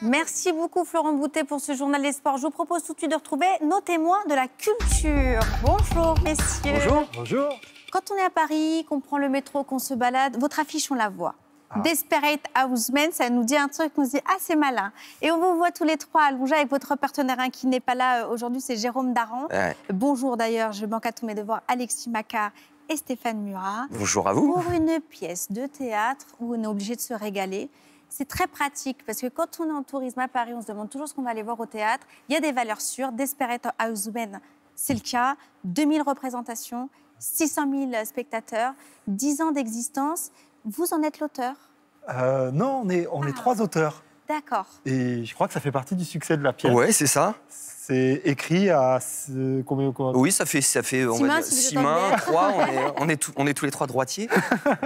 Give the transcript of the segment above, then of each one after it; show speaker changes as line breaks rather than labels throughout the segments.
Merci beaucoup Florent Boutet pour ce journal des sports. Je vous propose tout de suite de retrouver nos témoins de la culture. Bonjour messieurs.
Bonjour. Bonjour.
Quand on est à Paris, qu'on prend le métro, qu'on se balade, votre affiche on la voit. Desperate Housemen, ça nous dit un truc, on se dit « Ah, c'est malin ». Et on vous voit tous les trois allongés avec votre partenaire qui n'est pas là aujourd'hui, c'est Jérôme Daran.
Ouais.
Bonjour d'ailleurs, je manque à tous mes devoirs, Alexis Macquart et Stéphane Murat.
Bonjour à vous.
Pour une pièce de théâtre où on est obligé de se régaler, c'est très pratique parce que quand on est en tourisme à Paris, on se demande toujours ce qu'on va aller voir au théâtre. Il y a des valeurs sûres. Desperate Housemen, c'est le cas. 2000 représentations, 600 000 spectateurs, 10 ans d'existence. Vous en êtes l'auteur?
Non, on est trois auteurs.
D'accord.
Et je crois que ça fait partie du succès de la pièce.
Ouais, c'est ça.
C'est écrit à combien?
Oui, ça fait on va dire, 6 mains, 3. On est tous les trois droitiers.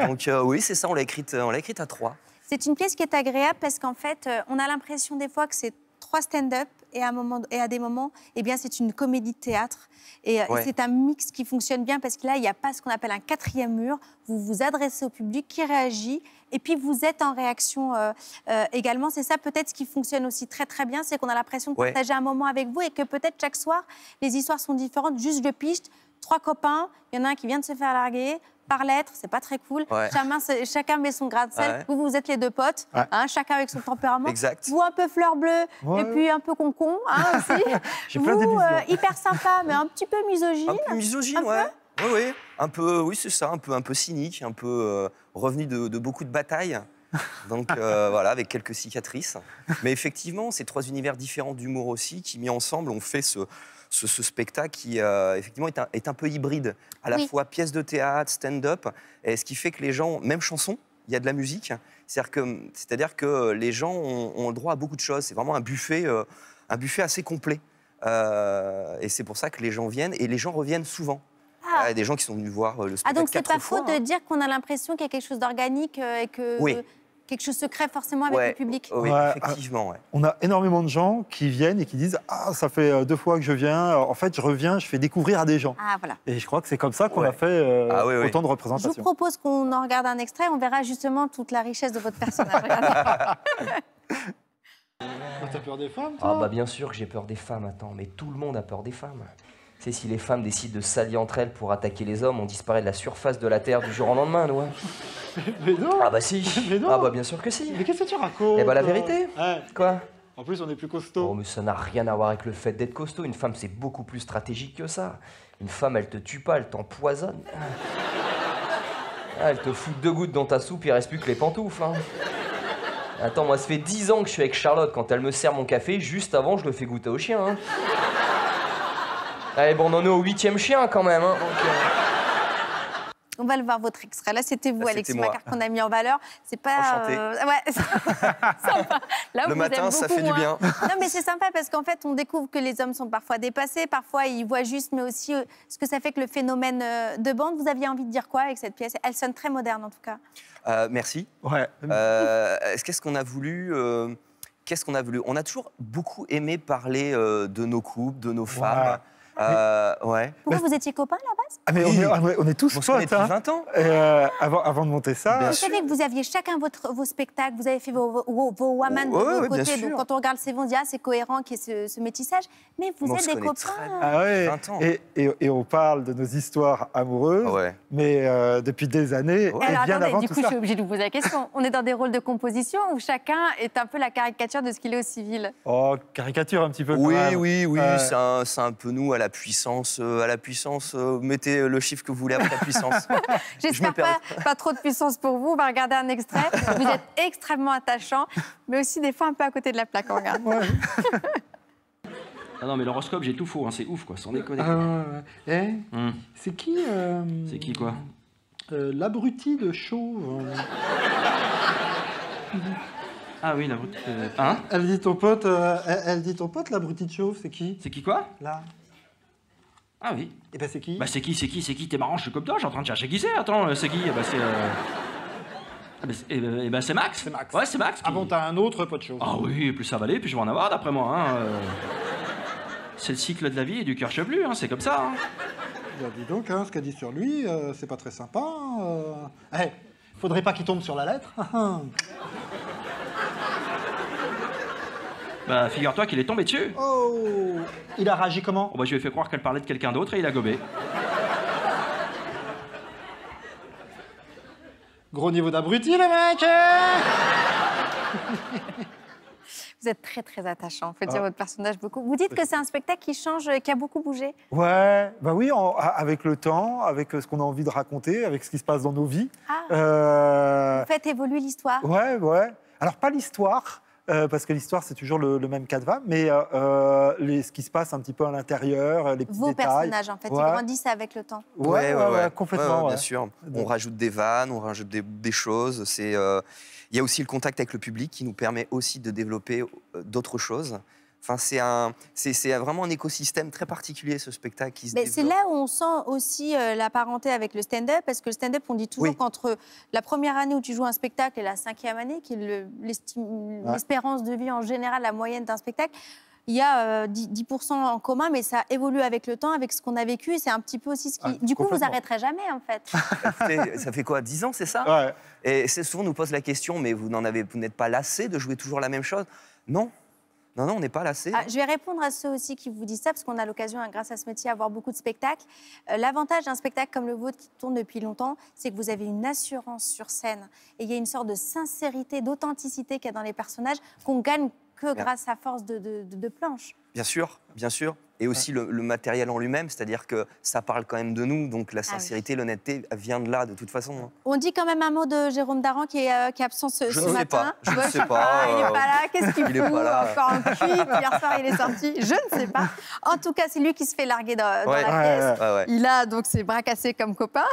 Donc oui, c'est ça. On l'a écrite à 3.
C'est une pièce qui est agréable parce qu'en fait, on a l'impression des fois que c'est 3 stand-up et à des moments, eh bien, c'est une comédie de théâtre. Et c'est un mix qui fonctionne bien parce que là, il n'y a pas ce qu'on appelle un 4e mur. Vous vous adressez au public qui réagit et puis vous êtes en réaction également. C'est ça peut-être ce qui fonctionne aussi très très bien, c'est qu'on a l'impression de partager un moment avec vous et que peut-être chaque soir, les histoires sont différentes. Juste je piste, 3 copains, il y en a un qui vient de se faire larguer. Par lettre, c'est pas très cool. Chacun met son grain de sel. Vous êtes les deux potes, chacun avec son tempérament.
Exact.
Vous un peu fleur bleue et puis un peu concon aussi.
J'ai plein d'émissions.
Hyper sympa, mais un petit peu misogyne.
Un peu misogyne, oui. Un peu, oui, c'est ça, un peu cynique, un peu revenu de beaucoup de batailles. Donc voilà, avec quelques cicatrices. Mais effectivement, c'est 3 univers différents d'humour aussi qui, mis ensemble, ont fait ce spectacle qui, effectivement, est un peu hybride. À la fois pièce de théâtre, stand-up, et ce qui fait que les gens, même chanson, il y a de la musique. C'est-à-dire que les gens ont le droit à beaucoup de choses. C'est vraiment un buffet assez complet. Et c'est pour ça que les gens viennent, et les gens reviennent souvent. Il y a des gens qui sont venus voir le spectacle 4 fois.
Donc c'est pas faux de dire qu'on a l'impression qu'il y a quelque chose d'organique et que... quelque chose se crée forcément avec le public.
Oui, effectivement.
On a énormément de gens qui viennent et qui disent « Ah, ça fait 2 fois que je viens. En fait, je reviens, je fais découvrir à des gens. »
Voilà.
Et je crois que c'est comme ça qu'on a fait autant de représentations.
Je vous propose qu'on en regarde un extrait. On verra justement toute la richesse de votre personnage.
T'as peur des femmes,
toi ? Ah bah bien sûr que j'ai peur des femmes, attends. Mais tout le monde a peur des femmes. Tu sais, si les femmes décident de s'allier entre elles pour attaquer les hommes, on disparaît de la surface de la Terre du jour au lendemain, nous.
Mais non.
Ah bah si.
Mais non.
Ah bah bien sûr que si.
Mais qu'est-ce que tu racontes?
Eh bah la vérité. Quoi?
En plus, on est plus costaud.
Oh mais ça n'a rien à voir avec le fait d'être costaud. Une femme, c'est beaucoup plus stratégique que ça. Une femme, elle te tue pas, elle t'empoisonne. Elle te fout 2 gouttes dans ta soupe, il reste plus que les pantoufles. Attends, moi, ça fait 10 ans que je suis avec Charlotte. Quand elle me sert mon café, juste avant, je le fais goûter au chien. Allez, bon, on en est au 8e chien, quand même. Donc,
On va le voir, votre extrait. Là, c'était vous, Alexis Macquart, qu'on a mis en valeur. C'est pas...
Enchanté.
Sympa. Là,
le matin, ça fait du bien.
Non, mais c'est sympa parce qu'en fait, on découvre que les hommes sont parfois dépassés. Parfois, ils voient juste, mais aussi ce que ça fait que le phénomène de bande. Vous aviez envie de dire quoi avec cette pièce? Elle sonne très moderne, en tout cas.
Merci. Qu'est-ce qu'on a voulu On a toujours beaucoup aimé parler de nos couples, de nos femmes.
Pourquoi vous étiez copains à la base?
On est tous potes.
Depuis 20 ans.
Avant de monter ça.
Vous savez que vous aviez chacun vos spectacles, vous avez fait vos one-man de vos côtés. Donc quand on regarde ces on dit c'est cohérent qu'il y ait ce métissage. Mais vous êtes des copains.
20 ans.
Et on parle de nos histoires amoureuses, mais depuis des années, et bien avant tout ça.
Du coup, je suis obligée de vous poser la question. On est dans des rôles de composition où chacun est un peu la caricature de ce qu'il est au civil.
Oh, caricature un petit peu.
Oui, c'est un peu nous à la puissance. Mettez le chiffre que vous voulez après la puissance.
J'espère pas trop de puissance pour vous. On va regarder un extrait. Vous êtes extrêmement attachant, mais aussi des fois un peu à côté de la plaque. On regarde.
Ah non, mais l'horoscope, j'ai tout faux, c'est ouf, quoi, sans déconner.
C'est qui
C'est qui, quoi
l'abruti de Chauve.
Ah oui, l'abruti...
Elle dit ton pote, l'abruti de Chauve, c'est qui?
C'est qui, quoi?
Là.
Ah oui.
Et ben c'est qui?
Bah c'est qui? T'es marrant, je suis comme toi, je suis en train de chercher qui c'est. Attends, c'est qui? C'est Max.
C'est Max.
Ouais, c'est Max.
Ah bon, t'as un autre pote Chauve.
Ah oui, plus ça va aller, plus je vais en avoir d'après moi. C'est le cycle de la vie et du cœur chevelu, c'est comme ça.
Bah, dis donc, ce qu'elle dit sur lui, c'est pas très sympa. Faudrait pas qu'il tombe sur la lettre.
Bah, figure-toi qu'il est tombé dessus.
Oh, il a réagi comment?
Oh, bah, je lui ai fait croire qu'elle parlait de quelqu'un d'autre et il a gobé.
Gros niveau d'abruti, le mec.
Vous êtes très, très attachant. Faut dire votre personnage beaucoup. Vous dites que c'est un spectacle qui change, qui a beaucoup bougé.
Ouais, bah oui, avec le temps, avec ce qu'on a envie de raconter, avec ce qui se passe dans nos vies.
Vous faites évoluer l'histoire.
Ouais, ouais. Alors, pas l'histoire, parce que l'histoire, c'est toujours le même cadre, mais ce qui se passe un petit peu à l'intérieur, les petits
Vos
détails.
personnages, en fait, ils
Ouais.
grandissent avec le temps.
Ouais, complètement.
Ouais, bien
ouais.
sûr. On rajoute des vannes, on rajoute des choses. Il y a aussi le contact avec le public qui nous permet aussi de développer d'autres choses. Enfin, c'est vraiment un écosystème très particulier, ce spectacle qui se développe.
C'est là où on sent aussi la parenté avec le stand-up, parce que le stand-up, on dit toujours qu'entre la première année où tu joues un spectacle et la 5e année, qui est l'espérance de vie en général, la moyenne d'un spectacle, il y a 10% en commun, mais ça évolue avec le temps, avec ce qu'on a vécu. C'est un petit peu aussi ce qui... du coup, vous n'arrêterez jamais, en fait.
Écoutez, ça fait quoi, 10 ans, c'est ça?
Ouais.
Et souvent, on nous pose la question, mais vous n'êtes pas lassé de jouer toujours la même chose? Non. Non, on n'est pas lassé.
Je vais répondre à ceux aussi qui vous disent ça, parce qu'on a l'occasion, grâce à ce métier, à voir beaucoup de spectacles. L'avantage d'un spectacle comme le vôtre qui tourne depuis longtemps, c'est que vous avez une assurance sur scène. Et il y a une sorte de sincérité, d'authenticité qu'il y a dans les personnages qu'on gagne que grâce à force de planche.
Bien sûr, bien sûr. Et aussi le matériel en lui-même, c'est-à-dire que ça parle quand même de nous, donc la sincérité, l'honnêteté vient de là, de toute façon.
On dit quand même un mot de Jérôme Daran qui est absent ce matin.
Je ne sais pas.
Il n'est pas là. Qu'est-ce qu'il fout? Encore un cul. Hier soir, il est sorti. Je ne sais pas. En tout cas, c'est lui qui se fait larguer dans la pièce.
Ouais.
Il a donc ses bras cassés comme copain.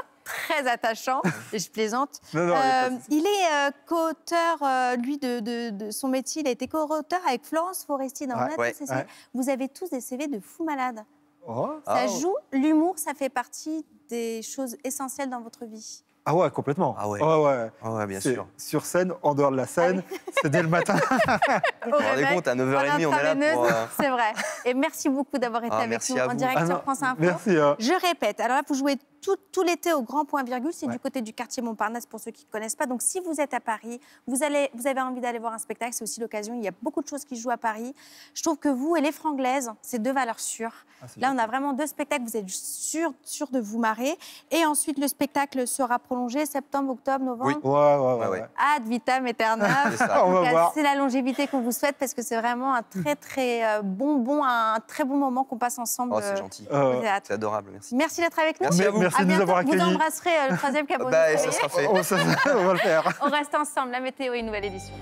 Très attachant, et je plaisante.
Non,
il est co-auteur, lui, de son métier. Il a été co-auteur avec Florence Foresti dans Vous avez tous des CV de fous malades. Ça joue, l'humour, ça fait partie des choses essentielles dans votre vie.
Ah ouais, complètement.
Ah ouais. Ouais, bien sûr.
Sur scène, en dehors de la scène, c'est dès le matin.
Vous vous rendez compte, à 9h30, on est là pour...
C'est vrai. Et merci beaucoup d'avoir été avec nous en direct sur France Info.
Merci.
Je répète, alors là, vous jouez tout l'été au Grand Point Virgule, c'est du côté du quartier Montparnasse pour ceux qui ne connaissent pas. Donc si vous êtes à Paris, vous avez envie d'aller voir un spectacle, c'est aussi l'occasion. Il y a beaucoup de choses qui se jouent à Paris. Je trouve que vous et les Franglaises, c'est deux valeurs sûres. Là, on a vraiment deux spectacles, vous êtes sûr de vous marrer. Et ensuite, le spectacle sera prolongé septembre, octobre, novembre.
Oui. Ouais.
Ad vitam aeternam. C'est la longévité qu'on vous souhaite parce que c'est vraiment un très très un très bon moment qu'on passe ensemble.
Oh, c'est gentil. C'est adorable, merci.
Merci d'être avec nous.
Merci à vous.
Merci de nous avoir accueillis.
Vous embrasserez le troisième cabinet.
Ça sera fait.
On va le faire.
On reste ensemble. La météo, une nouvelle édition.